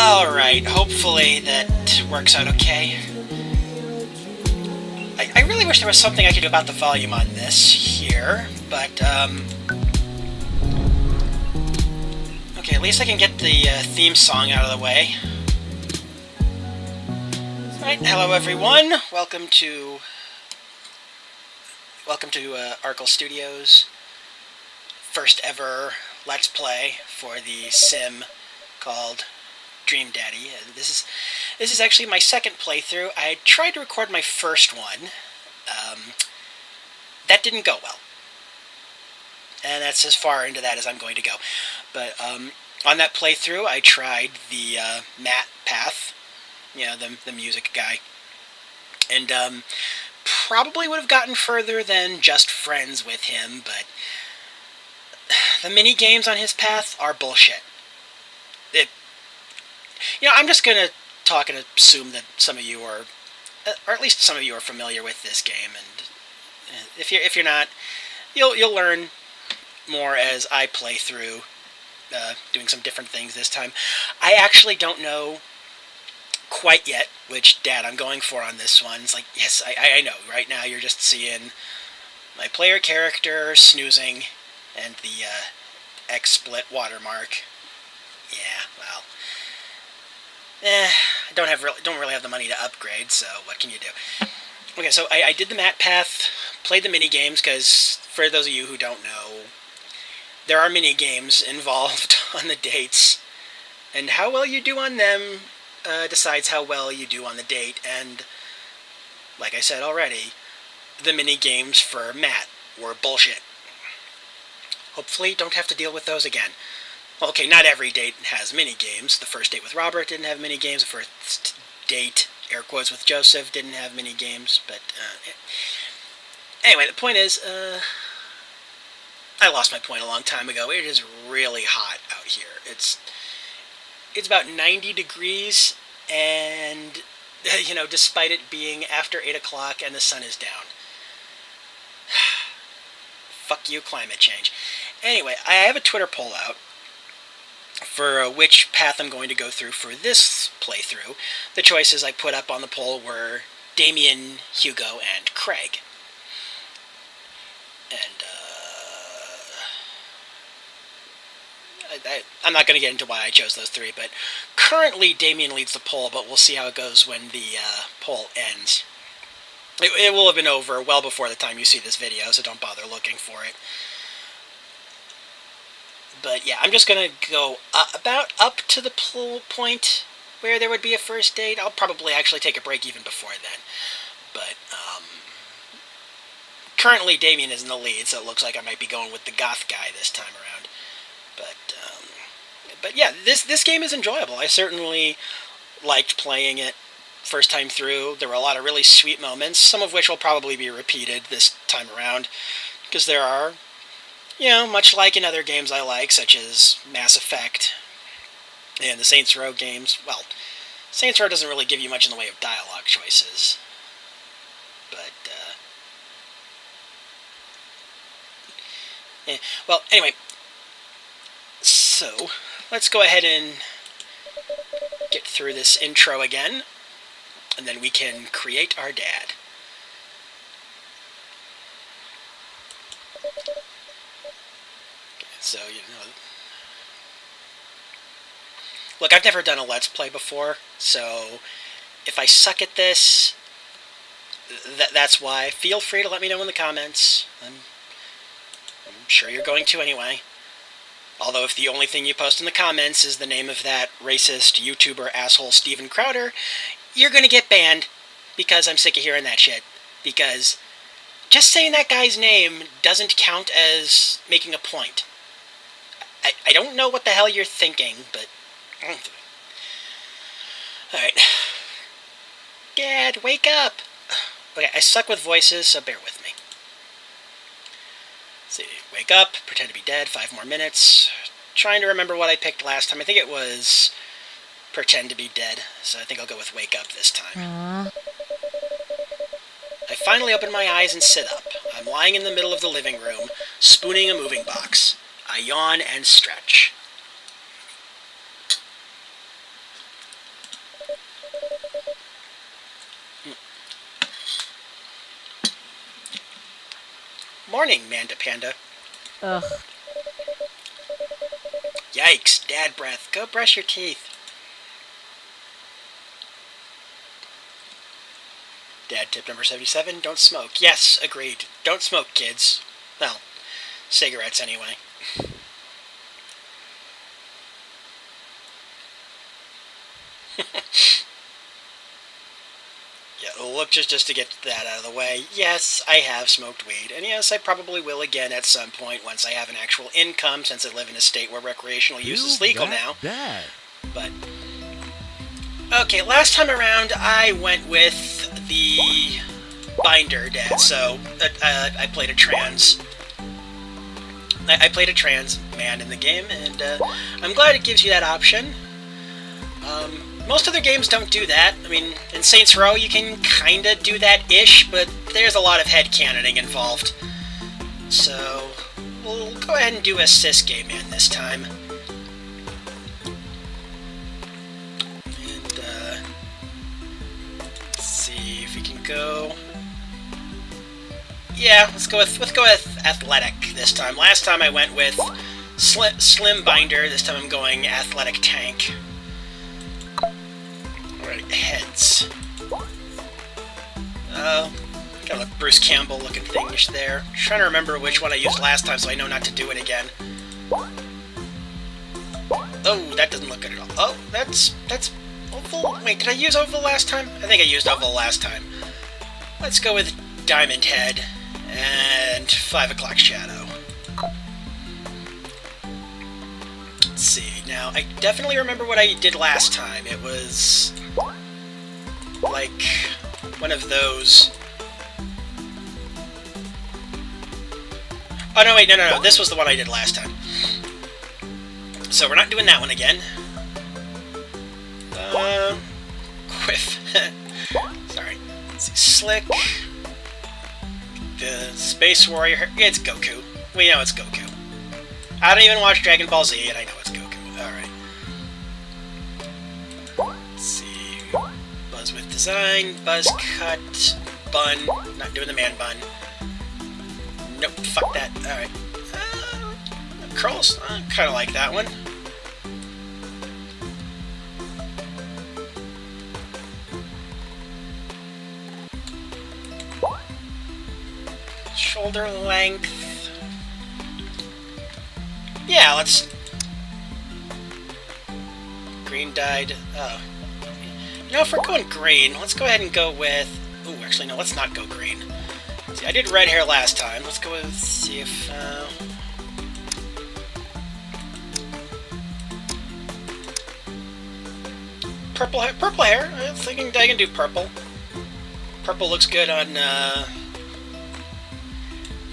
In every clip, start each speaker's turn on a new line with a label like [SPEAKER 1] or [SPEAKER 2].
[SPEAKER 1] Alright, hopefully that works out okay. I really wish there was something I could do about the volume on this here, but, okay, at least I can get the theme song out of the way. Alright, hello everyone, welcome to Arkle Studios' first ever Let's Play for the sim called Dream Daddy. This is actually my second playthrough. I tried to record my first one. That didn't go well. And that's as far into that as I'm going to go. But on that playthrough, I tried the Matt path, you know, the music guy. And probably would have gotten further than just friends with him, but the mini games on his path are bullshit. I'm just going to talk and assume that some of you are, or at least some of you are familiar with this game, and if you're not, you'll learn more as I play through, doing some different things this time. I actually don't know quite yet which dad I'm going for on this one. It's like, yes, I know. Right now you're just seeing my player character snoozing and the XSplit watermark. Yeah, well, I don't really have the money to upgrade, so what can you do? Okay, so I did the Matt path, played the mini games, because for those of you who don't know, there are mini games involved on the dates, and how well you do on them decides how well you do on the date. And like I said already, the mini games for Matt were bullshit. Hopefully don't have to deal with those again. Okay, not every date has mini games. The first date with Robert didn't have mini games. The first date, air quotes, with Joseph didn't have mini games. But anyway, the point is, I lost my point a long time ago. It is really hot out here. It's about 90 degrees, and despite it being after 8 o'clock and the sun is down. Fuck you, climate change. Anyway, I have a Twitter poll out for which path I'm going to go through for this playthrough. The choices I put up on the poll were Damien, Hugo, and Craig. And I'm not going to get into why I chose those three, but currently Damien leads the poll, but we'll see how it goes when the poll ends. It will have been over well before the time you see this video, so don't bother looking for it. But yeah, I'm just going to go about up to the point where there would be a first date. I'll probably actually take a break even before then. But currently Damien is in the lead, so it looks like I might be going with the goth guy this time around. But yeah, this game is enjoyable. I certainly liked playing it first time through. There were a lot of really sweet moments, some of which will probably be repeated this time around, because there are, much like in other games I like, such as Mass Effect and the Saints Row games. Well, Saints Row doesn't really give you much in the way of dialogue choices, but well, anyway, so let's go ahead and get through this intro again, and then we can create our dad. So, look, I've never done a Let's Play before, so if I suck at this, that's why. Feel free to let me know in the comments. I'm sure you're going to anyway. Although if the only thing you post in the comments is the name of that racist YouTuber asshole Steven Crowder, you're going to get banned, because I'm sick of hearing that shit. Because just saying that guy's name doesn't count as making a point. I don't know what the hell you're thinking, but alright. Dad, wake up! Okay, I suck with voices, so bear with me. Let's see, wake up, pretend to be dead, 5 more minutes. Trying to remember what I picked last time. I think it was pretend to be dead, so I think I'll go with wake up this time.
[SPEAKER 2] Aww.
[SPEAKER 1] I finally open my eyes and sit up. I'm lying in the middle of the living room, spooning a moving box. I yawn and stretch. morning, Manda Panda.
[SPEAKER 2] Ugh.
[SPEAKER 1] Yikes, dad breath. Go brush your teeth. Dad tip number 77, don't smoke. Yes, agreed. Don't smoke, kids. Well, cigarettes anyway. Yeah, look, just to get that out of the way, yes, I have smoked weed, and yes, I probably will again at some point once I have an actual income, since I live in a state where recreational use is legal now. But, okay, last time around, I went with the binder, Dad, so I played a trans... I played a trans man in the game, and I'm glad it gives you that option. Most other games don't do that. I mean, in Saints Row you can kinda do that-ish, but there's a lot of headcanoning involved. So, we'll go ahead and do a cis gay man this time. And, let's see if we can go... Yeah, let's go with athletic this time. Last time I went with slim binder. This time I'm going athletic tank. Alright, heads. Got a Bruce Campbell looking thingish there. Trying to remember which one I used last time so I know not to do it again. Oh, that doesn't look good at all. Oh, that's oval. Wait, did I use oval last time? I think I used oval last time. Let's go with diamond head and 5 o'clock shadow. Let's see. Now, I definitely remember what I did last time. It was like one of those... Oh, no, wait, no. This was the one I did last time. So we're not doing that one again. Quiff. Sorry. Let's see. Slick. The Space Warrior. Yeah, it's Goku. We know it's Goku. I don't even watch Dragon Ball Z, and I know it's Goku. Alright. Let's see. Buzz with design. Buzz cut. Bun. Not doing the man bun. Nope, fuck that. Alright. Curls. I kind of like that one. Shoulder length. Yeah, let's... Green dyed. Oh. You know, if we're going green, let's go ahead and go with... Ooh, actually, no, let's not go green. See, I did red hair last time. Let's go with... See if... Purple hair. Purple hair. I think I can do purple. Purple looks good on...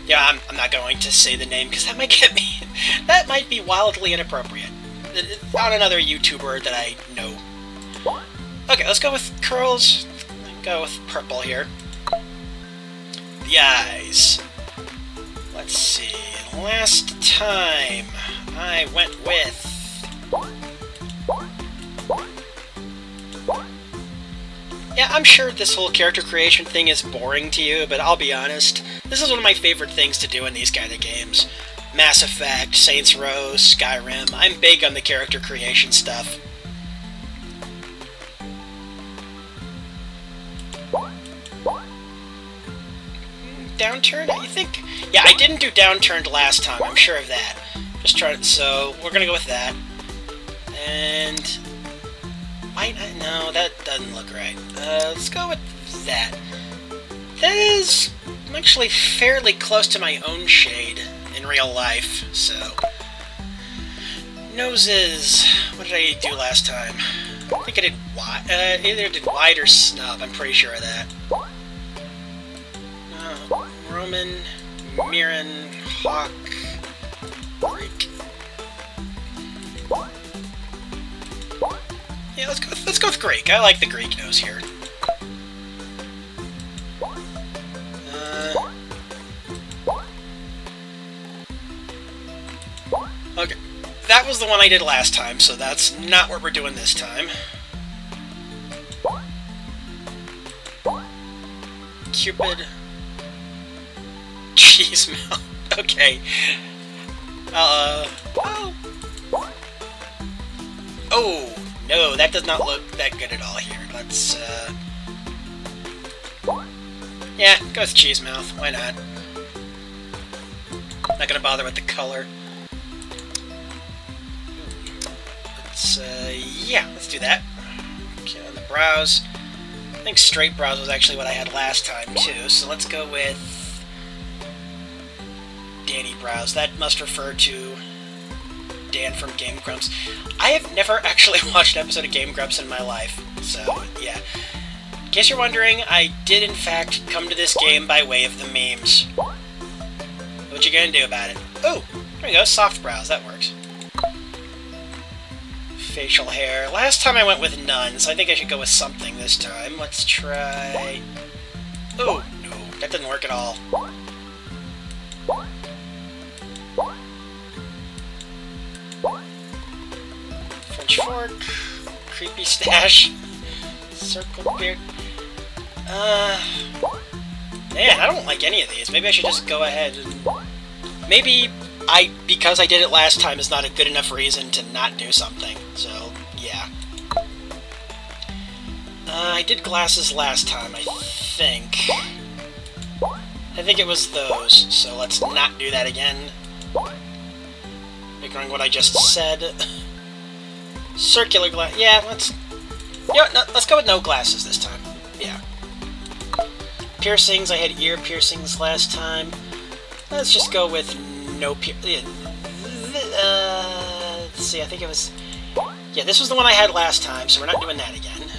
[SPEAKER 1] Yeah, I'm not going to say the name because that might get me... that might be wildly inappropriate. On another YouTuber that I know. Okay, let's go with curls. Go with purple here. The eyes. Let's see. Last time I went with... Yeah, I'm sure this whole character creation thing is boring to you, but I'll be honest, this is one of my favorite things to do in these kind of games. Mass Effect, Saints Row, Skyrim, I'm big on the character creation stuff. Downturned, you think? Yeah, I didn't do downturned last time, I'm sure of that. Just try it, so we're gonna go with that. And... no, that doesn't look right. Let's go with that. That is actually fairly close to my own shade in real life, so... Noses... What did I do last time? I think I did wide, either did wide or snub, I'm pretty sure of that. Roman, Mirren, Hawk, Greek. Yeah, let's go with Greek. I like the Greek nose here. Okay, that was the one I did last time, so that's not what we're doing this time. cheese mouth. Okay. Oh. Oh, no, that does not look that good at all here. Let's, yeah, go with cheese mouth. Why not? Not gonna bother with the color. Let's, yeah, let's do that. Okay, on the brows. I think straight brows was actually what I had last time, too, so let's go with Danny brows. That must refer to Dan from Game Grumps. I have never actually watched an episode of Game Grumps in my life, so, yeah. In case you're wondering, I did in fact come to this game by way of the memes. What you gonna do about it? Oh, there we go, soft brows, that works. Facial hair. Last time I went with none, so I think I should go with something this time. Let's try... Oh, no, that didn't work at all. French fork. Creepy stash. Circle beard. Man, I don't like any of these. Maybe I should just go ahead and... Maybe because I did it last time is not a good enough reason to not do something. So, yeah. I did glasses last time, I think. I think it was those, so let's not do that again. Ignoring what I just said. Circular glass. Yeah, let's... Yeah, no, let's go with no glasses this time. Yeah. Piercings. I had ear piercings last time. Let's just go with no let's see, I think it was... Yeah, this was the one I had last time, so we're not doing that again.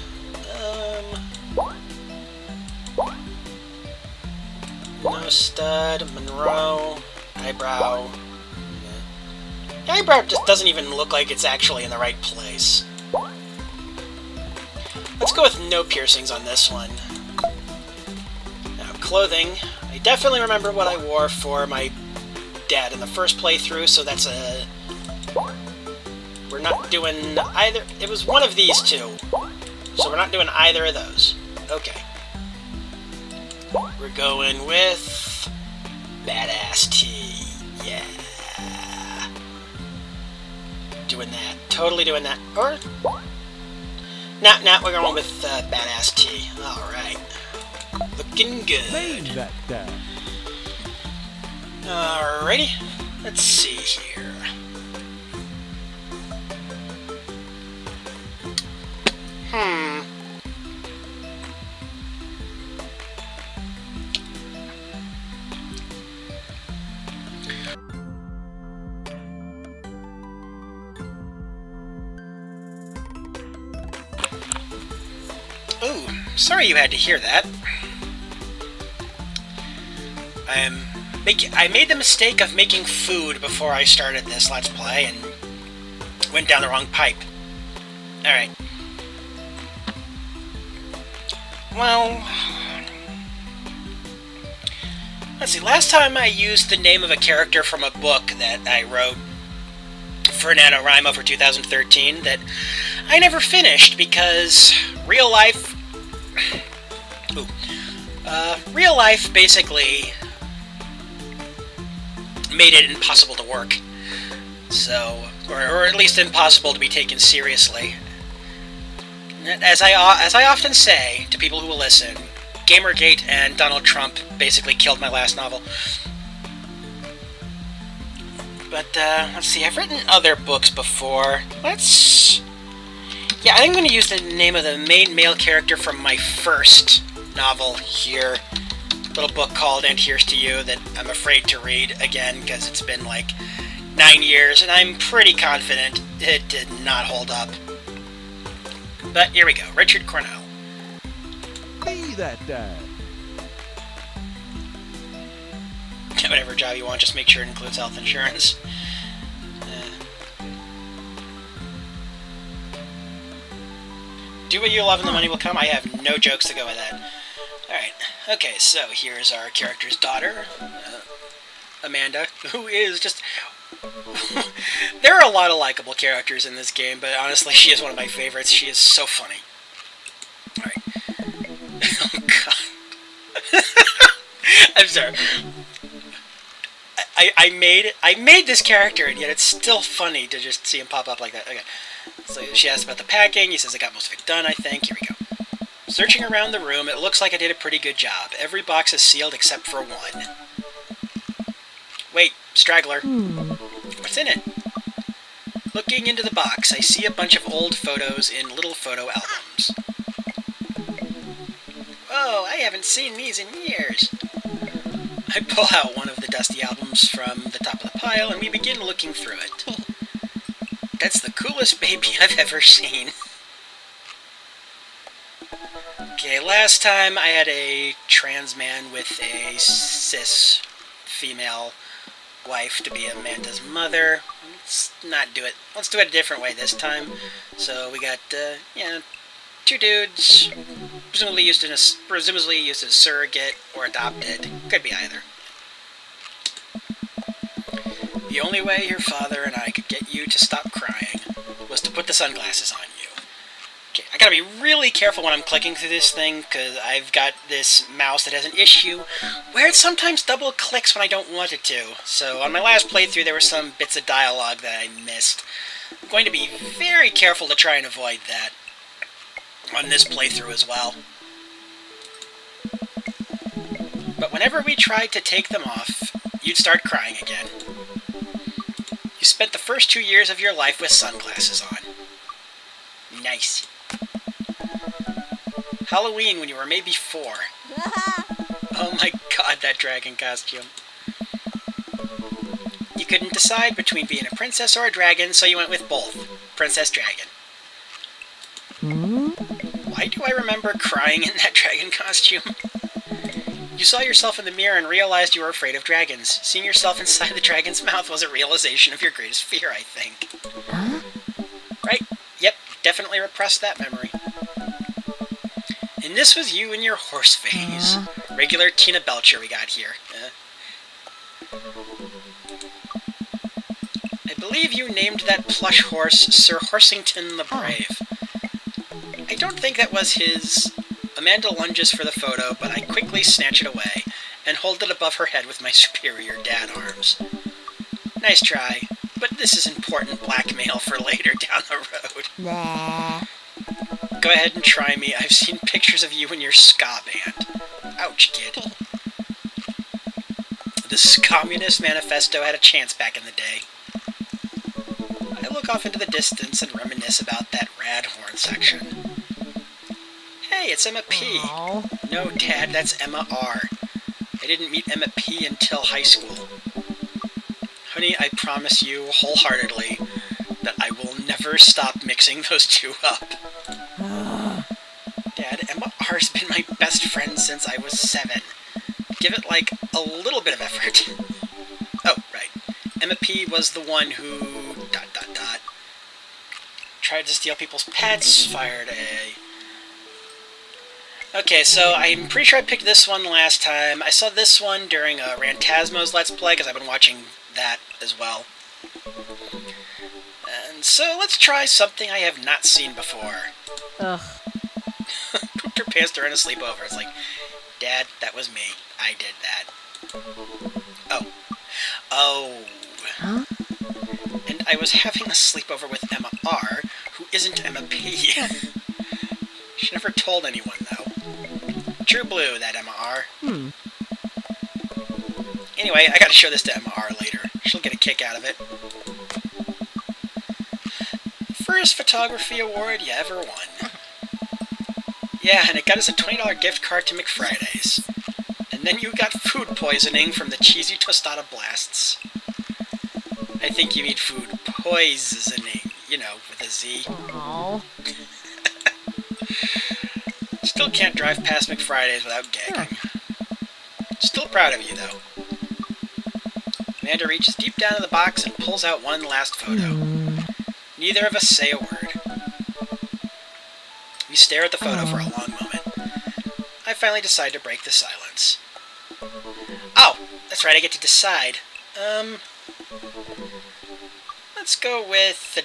[SPEAKER 1] No stud, Monroe, eyebrow. The eyebrow just doesn't even look like it's actually in the right place. Let's go with no piercings on this one. Now, clothing. I definitely remember what I wore for my dad in the first playthrough, so that's a... We're not doing either... It was one of these two, so we're not doing either of those. Okay. We're going with... Badass tee. Yeah. Doing that. Totally doing that. Or... Nah, we're going with badass tee. Alright. Looking good. Alrighty. Let's see here. Ooh, sorry you had to hear that. I made the mistake of making food before I started this Let's Play and went down the wrong pipe. Alright. Well... Let's see, last time I used the name of a character from a book that I wrote for NaNoWriMo for 2013 that I never finished because real life... real life basically made it impossible to work. So, or at least impossible to be taken seriously. As I often say to people who will listen, Gamergate and Donald Trump basically killed my last novel. But, let's see, I've written other books before. Yeah, I'm going to use the name of the main male character from my first novel here. A little book called And Here's to You that I'm afraid to read again because it's been like 9 years and I'm pretty confident it did not hold up. But here we go, Richard Cornell.
[SPEAKER 2] Be that dad.
[SPEAKER 1] Whatever job you want, just make sure it includes health insurance. Do what you love and the money will come. I have no jokes to go with that. Alright, okay, so here's our character's daughter, Amanda, who is just... There are a lot of likable characters in this game, but honestly, she is one of my favorites. She is so funny. Alright. Oh, God. I'm sorry. I made this character, and yet it's still funny to just see him pop up like that. Okay. So she asked about the packing. He says I got most of it done, I think. Here we go. Searching around the room, it looks like I did a pretty good job. Every box is sealed except for one. Wait, straggler. What's in it? Looking into the box, I see a bunch of old photos in little photo albums. Whoa, I haven't seen these in years. I pull out one of the dusty albums from the top of the pile, and we begin looking through it. That's the coolest baby I've ever seen. Okay, last time I had a trans man with a cis female wife to be Amanda's mother. Let's not do it. Let's do it a different way this time. So we got, two dudes, presumably used as a surrogate or adopted. Could be either. The only way your father and I could get you to stop crying was to put the sunglasses on you. Okay, I gotta be really careful when I'm clicking through this thing, because I've got this mouse that has an issue where it sometimes double clicks when I don't want it to. So on my last playthrough there were some bits of dialogue that I missed. I'm going to be very careful to try and avoid that on this playthrough as well. But whenever we tried to take them off, you'd start crying again. You spent the first 2 years of your life with sunglasses on. Nice. Halloween when you were maybe 4. Oh my god, that dragon costume. You couldn't decide between being a princess or a dragon, so you went with both. Princess Dragon. Why do I remember crying in that dragon costume? You saw yourself in the mirror and realized you were afraid of dragons. Seeing yourself inside the dragon's mouth was a realization of your greatest fear, I think. Right? Yep, definitely repressed that memory. And this was you in your horse phase. Regular Tina Belcher we got here. I believe you named that plush horse Sir Horsington the Brave. I don't think that was his. Amanda lunges for the photo, but I quickly snatch it away and hold it above her head with my superior dad arms. Nice try, but this is important blackmail for later down the road.
[SPEAKER 3] Nah.
[SPEAKER 1] Go ahead and try me. I've seen pictures of you in your ska band. Ouch, kid. The Communist Manifesto had a chance back in the day. I look off into the distance and reminisce about that rad horn section. Hey, it's Emma P.
[SPEAKER 3] Aww.
[SPEAKER 1] No, Dad, that's Emma R. I didn't meet Emma P until high school. Honey, I promise you wholeheartedly that I will never stop mixing those two up. Dad, Emma R's been my best friend since I was 7. Give it, like, a little bit of effort. Oh, right. Emma P was the one who... tried to steal people's pets, fired a... Okay, so I'm pretty sure I picked this one last time. I saw this one during Rantasmo's Let's Play, because I've been watching that as well. And so let's try something I have not seen before.
[SPEAKER 3] Ugh.
[SPEAKER 1] Pooped her pants during a sleepover. It's like, Dad, that was me. I did that. Oh. Oh.
[SPEAKER 3] Huh?
[SPEAKER 1] And I was having a sleepover with Emma R, who isn't Emma P. She never told anyone, though. True blue, that Emma R. Anyway, I gotta show this to Emma R later. She'll get a kick out of it. First photography award you ever won. Yeah, and it got us a $20 gift card to McFriday's. And then you got food poisoning from the cheesy tostada blasts. I think you mean food poisoning, you know, with a Z.
[SPEAKER 3] Aww.
[SPEAKER 1] Still can't drive past McFriday's without gagging. Still proud of you, though. Amanda reaches deep down in the box and pulls out one last photo. Neither of us say a word. We stare at the photo for a long moment. I finally decide to break the silence. Oh, that's right, I get to decide. Let's go with...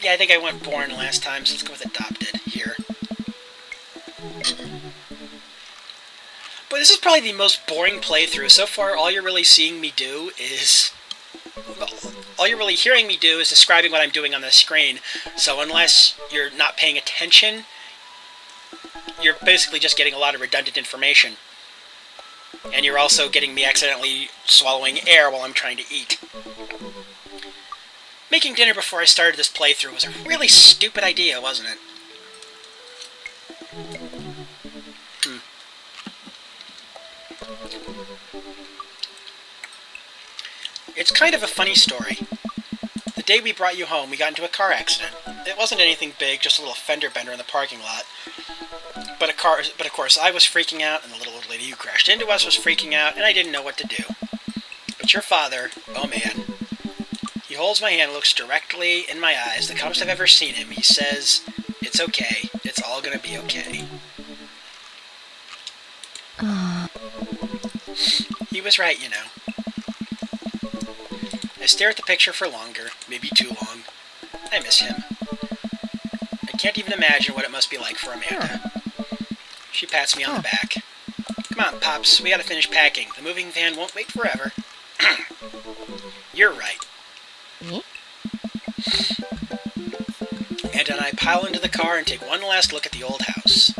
[SPEAKER 1] yeah, I think I went born last time, so let's go with adopted here. Boy, This is probably the most boring playthrough. So far, all you're really seeing me do is... all you're really hearing me do is describing what I'm doing on the screen. So unless you're not paying attention, you're basically just getting a lot of redundant information. And you're also getting me accidentally swallowing air while I'm trying to eat. Making dinner before I started this playthrough was a really stupid idea, wasn't it? It's kind of a funny story. The day we brought you home, we got into a car accident. It wasn't anything big, just a little fender bender in the parking lot. But of course, I was freaking out, and the little old lady who crashed into us was freaking out, and I didn't know what to do. But your father, oh man, he holds my hand, looks directly in my eyes, the calmest I've ever seen him. He says, "It's okay. It's all gonna be okay." He was right, you know. I stare at the picture for longer, maybe too long. I miss him. I can't even imagine what it must be like for Amanda. She pats me on the back. "Come on, Pops, we gotta finish packing. The moving van won't wait forever." You're right. Amanda and I pile into the car and take one last look at the old house.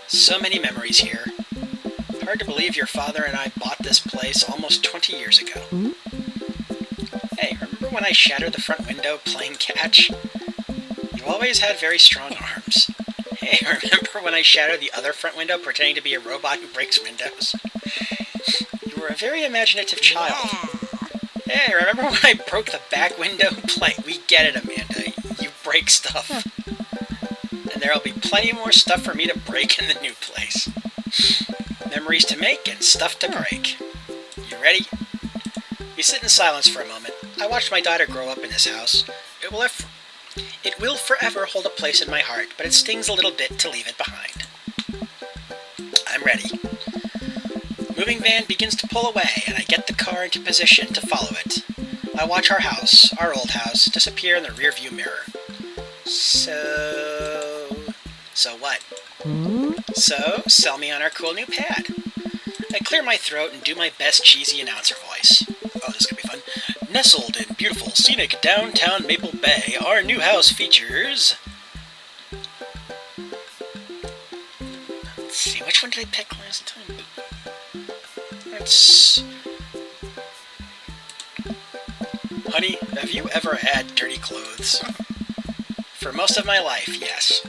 [SPEAKER 1] So many memories here. Hard to believe your father and I bought this place almost 20 years ago. Hey, remember when I shattered the front window playing catch? You always had very strong arms. Hey, remember when I shattered the other front window pretending to be a robot who breaks windows? You were a very imaginative child. Hey, remember when I broke the back window? We get it, Amanda. You break stuff. And there'll be plenty more stuff for me to break in the new place. Memories to make and stuff to break. You ready? We sit in silence for a moment. I watched my daughter grow up in this house. It will forever hold a place in my heart, but it stings a little bit to leave it behind. I'm ready. The moving van begins to pull away, and I get the car into position to follow it. I watch our house, our old house, disappear in the rearview mirror. So what? So, sell me on our cool new pad. I clear my throat and do my best cheesy announcer voice. Oh, this is gonna be fun. Nestled in beautiful, scenic downtown Maple Bay, our new house features... Let's see, which one did I pick last time? Honey, have you ever had dirty clothes? For most of my life, yes.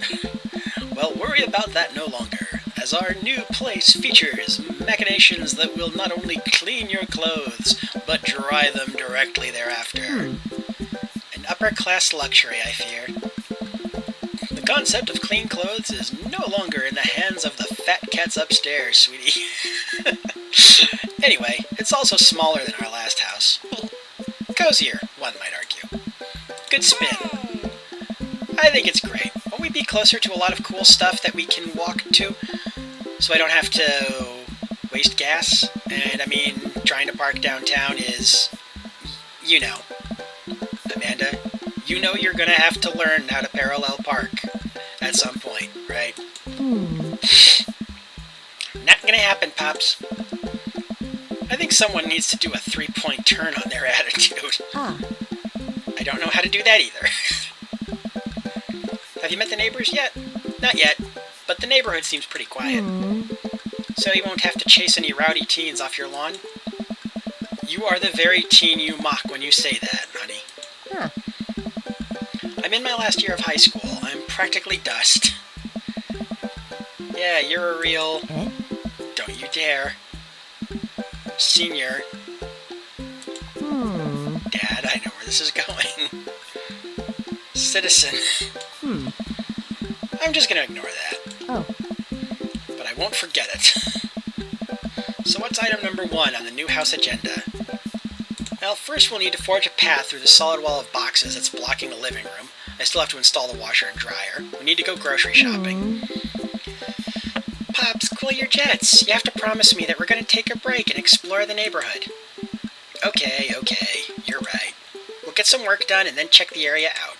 [SPEAKER 1] Well, worry about that no longer, as our new place features machinations that will not only clean your clothes, but dry them directly thereafter. An upper-class luxury, I fear. The concept of clean clothes is no longer in the hands of the fat cats upstairs, sweetie. Anyway, it's also smaller than our last house. Cozier, one might argue. Good spin. I think it's great. Won't we be closer to a lot of cool stuff that we can walk to? So I don't have to waste gas? And I mean, trying to park downtown is... you know. Amanda, you know you're gonna have to learn how to parallel park at some point, right? Not gonna happen, Pops. I think someone needs to do a 3-point turn on their attitude. I don't know how to do that either. Have you met the neighbors yet? Not yet, but the neighborhood seems pretty quiet. So you won't have to chase any rowdy teens off your lawn? You are the very teen you mock when you say that, honey. I'm in my last year of high school. I'm practically dust. Yeah, you're a real... don't you dare. Senior. Dad, I know where this is going. Citizen. I'm just gonna ignore that. But I won't forget it. So what's item number 1 on the new house agenda? Well, first we'll need to forge a path through the solid wall of boxes that's blocking the living room. I still have to install the washer and dryer. We need to go grocery shopping. Pops, cool your jets. You have to promise me that we're gonna take a break and explore the neighborhood. Okay, you're right. We'll get some work done and then check the area out.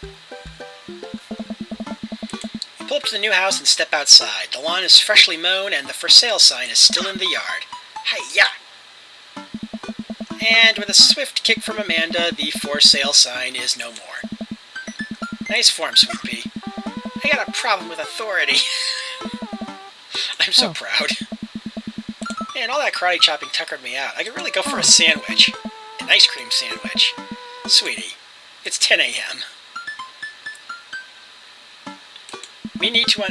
[SPEAKER 1] We pull up to the new house and step outside. The lawn is freshly mown and the for sale sign is still in the yard. Hi-ya! And with a swift kick from Amanda, the for sale sign is no more. Nice form, Sweet Pea. I got a problem with authority. I'm so proud. Man, all that karate chopping tuckered me out. I could really go for a sandwich. An ice cream sandwich. Sweetie, it's 10 a.m. We need to,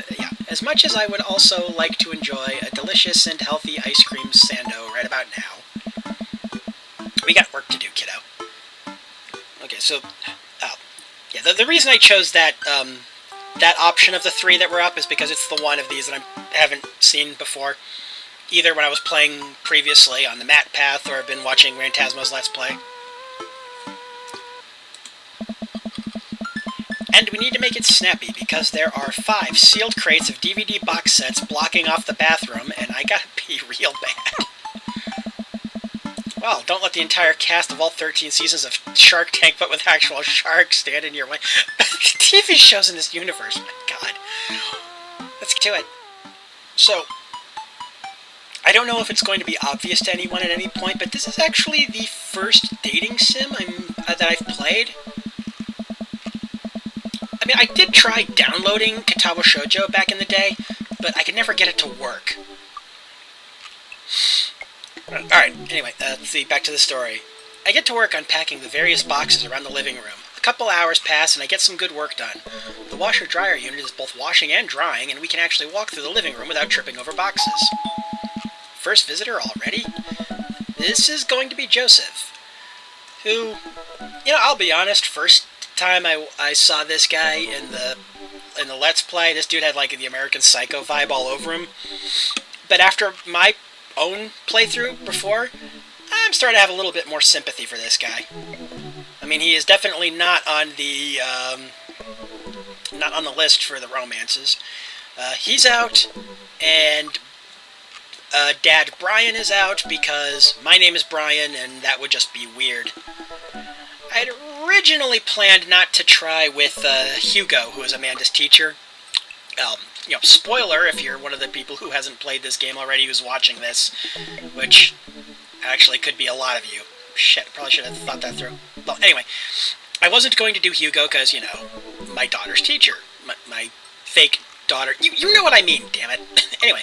[SPEAKER 1] as much as I would also like to enjoy a delicious and healthy ice cream sando right about now, we got work to do, kiddo. Okay, so, the reason I chose that, that option of the 3 that were up is because it's the one of these that I haven't seen before, either when I was playing previously on the Mat Path or I've been watching Rantasmo's Let's Play. And we need to make it snappy because there are 5 sealed crates of DVD box sets blocking off the bathroom, and I gotta pee real bad. Well, don't let the entire cast of all 13 seasons of Shark Tank, but with actual sharks, stand in your way. TV shows in this universe, my god. Let's get to it. So, I don't know if it's going to be obvious to anyone at any point, but this is actually the first dating sim that I've played. I mean, I did try downloading Katawa Shoujo back in the day, but I could never get it to work. Alright, anyway, let's see, back to the story. I get to work unpacking the various boxes around the living room. A couple hours pass and I get some good work done. The washer-dryer unit is both washing and drying, and we can actually walk through the living room without tripping over boxes. First visitor already? This is going to be Joseph, who, I'll be honest, first time I saw this guy in the Let's Play, this dude had like the American Psycho vibe all over him. But after my own playthrough before, I'm starting to have a little bit more sympathy for this guy. I mean, he is definitely not on the list for the romances. He's out, and Dad Brian is out because my name is Brian, and that would just be weird. I'd originally planned not to try with Hugo, who is Amanda's teacher. Spoiler if you're one of the people who hasn't played this game already who's watching this, which actually could be a lot of you. Shit, probably should have thought that through. Well, anyway, I wasn't going to do Hugo because, my daughter's teacher. My fake daughter. You know what I mean, damn it. Anyway.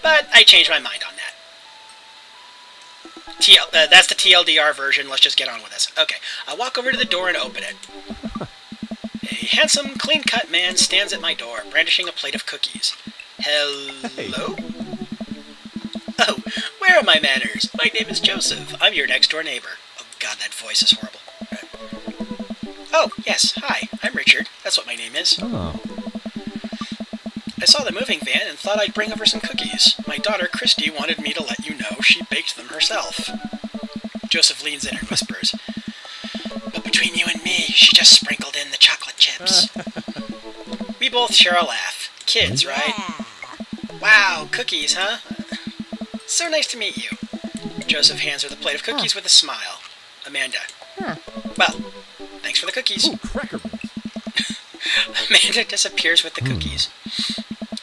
[SPEAKER 1] But I changed my mind on that. That's the TLDR version. Let's just get on with this. Okay, I walk over to the door and open it. A handsome, clean-cut man stands at my door, brandishing a plate of cookies. Hello? Oh, where are my manners? My name is Joseph. I'm your next-door neighbor. Oh, God, that voice is horrible. Oh, yes, hi. I'm Richard. That's what my name is.
[SPEAKER 2] Oh.
[SPEAKER 1] I saw the moving van and thought I'd bring over some cookies. My daughter, Christy, wanted me to let you know she baked them herself. Joseph leans in and whispers, but between you and me, she just sprinkled in the chocolate chips. We both share a laugh. Kids, right? Wow, cookies, huh? So nice to meet you. Joseph hands her the plate of cookies with a smile. Amanda. Well, thanks for the cookies.
[SPEAKER 2] Ooh, cracker.
[SPEAKER 1] Amanda disappears with the cookies.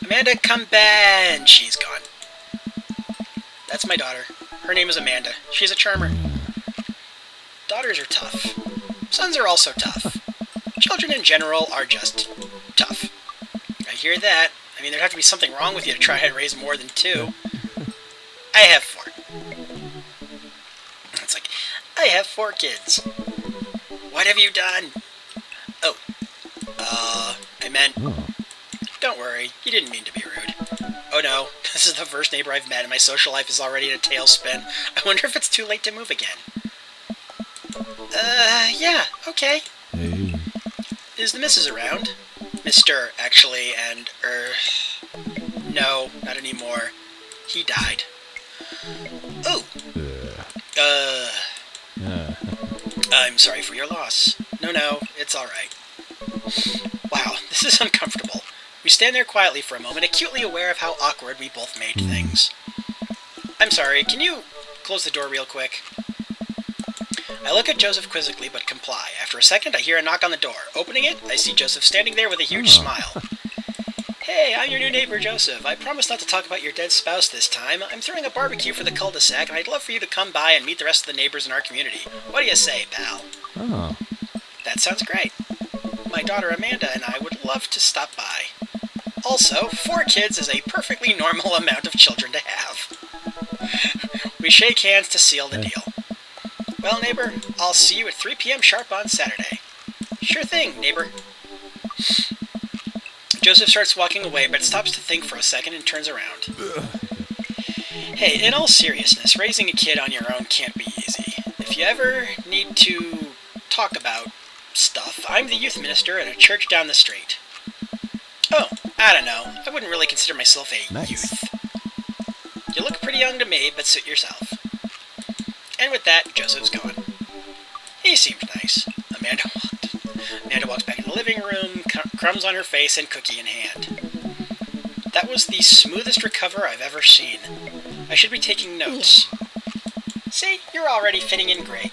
[SPEAKER 1] Amanda, come back, and she's gone. That's my daughter. Her name is Amanda. She's a charmer. Daughters are tough. Sons are also tough. Children in general are just tough. I hear that. I mean, there'd have to be something wrong with you to try and raise more than 2. I have 4. It's like, I have 4 kids. What have you done? Oh. I meant... Don't worry, you didn't mean to be rude. Oh no, this is the first neighbor I've met and my social life is already in a tailspin. I wonder if it's too late to move again. Yeah, okay.
[SPEAKER 2] Hey.
[SPEAKER 1] Is the missus around? Mr. actually, and, no, not anymore. He died. Ooh. I'm sorry for your loss. No, it's alright. Wow, this is uncomfortable. We stand there quietly for a moment, acutely aware of how awkward we both made things. I'm sorry, can you close the door real quick? I look at Joseph quizzically, but comply. After a second, I hear a knock on the door. Opening it, I see Joseph standing there with a huge smile. Hey, I'm your new neighbor, Joseph. I promised not to talk about your dead spouse this time. I'm throwing a barbecue for the cul-de-sac, and I'd love for you to come by and meet the rest of the neighbors in our community. What do you say, pal?
[SPEAKER 2] Oh.
[SPEAKER 1] That sounds great. My daughter Amanda and I would love to stop by. Also, 4 kids is a perfectly normal amount of children to have. We shake hands to seal the deal. Well, neighbor, I'll see you at 3 p.m. sharp on Saturday. Sure thing, neighbor. Joseph starts walking away, but stops to think for a second and turns around. Hey, in all seriousness, raising a kid on your own can't be easy. If you ever need to talk about stuff, I'm the youth minister at a church down the street. Oh, I don't know. I wouldn't really consider myself a youth. You look pretty young to me, but suit yourself. And with that, Joseph's gone. He seemed nice. Amanda walks back in the living room, crumbs on her face and cookie in hand. That was the smoothest recover I've ever seen. I should be taking notes. See, you're already fitting in great.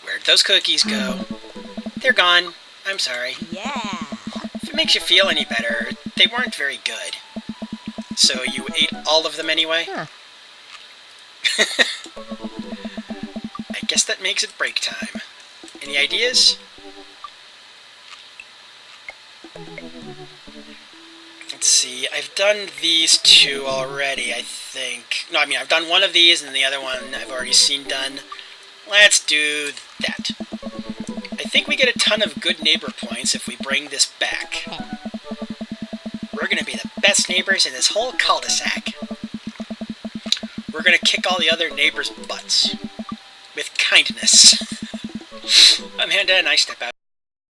[SPEAKER 1] Where'd those cookies go? They're gone. I'm sorry.
[SPEAKER 3] Yeah.
[SPEAKER 1] If it makes you feel any better, they weren't very good. So you ate all of them anyway?
[SPEAKER 3] Huh.
[SPEAKER 1] I guess that makes it break time. Any ideas? Let's see, I've done these 2 already, I think. No, I mean, I've done one of these, and the other one I've already seen done. Let's do that. I think we get a ton of good neighbor points if we bring this back. We're gonna be the best neighbors in this whole cul-de-sac. We're gonna kick all the other neighbors' butts. With kindness. Amanda and I step out.